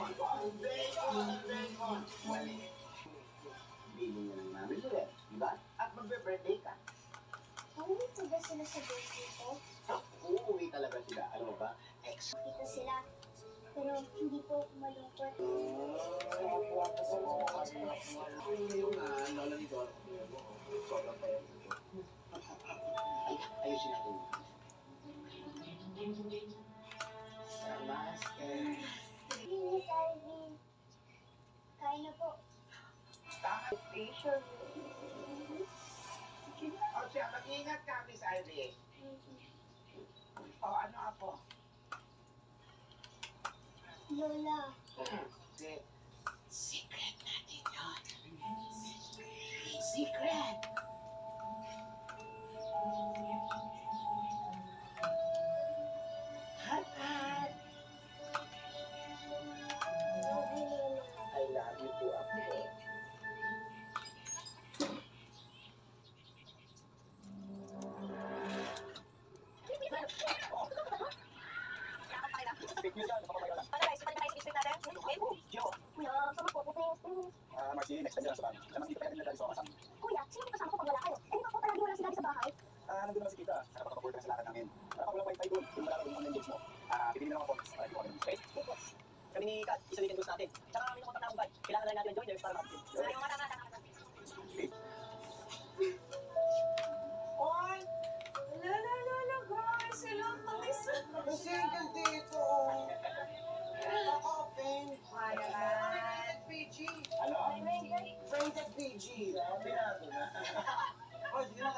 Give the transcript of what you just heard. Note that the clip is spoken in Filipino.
Bacon! Mali. Bili na ng namin ulit, di ba? At magbe-birthday ka. Uuwi po ba sila sa birthday ko? Uuwi talaga sila. Alam mo ba? Kita sila. Pero hindi po ako malungkot. Yung lola ni Dor. Sobrang tayo. Ay, ayusin natin. Namaste. Miss Ivy. Kain na po. Tama, station. O siya, mag-ingat ka, Miss Ivy. O, ano ako? Lola. Secret natin yun. Secret. Hat-hat. Love you, Lola. I love you too, Apo. Kuya, sama po po kayo. Marcy, next time na lang sa bahay. Naman dito kaya din nagdali sa kasama. Kuya, sino po kasama ko pag wala kayo? Eh, di ba po palagi wala si Daddy sa bahay? Nandun naman si Tita. Sana pakapapurta na sa lakad namin. Para pag walang wifi doon, yung wala yung online games mo. Bibili na lang ako para di mo kami. Okay? Kami ni Kat, isa weekend goals natin. Tsaka kami ng kontak na akong bad. Kailangan lang natin ng joiners para mag-team. Sayang mata mata. Oy! Lala, guys! Hello, tamis! Single dito, oh. Naka-open. Ayan. PG. Ano? Friends at PG. Sabi na ako na. Oh, di na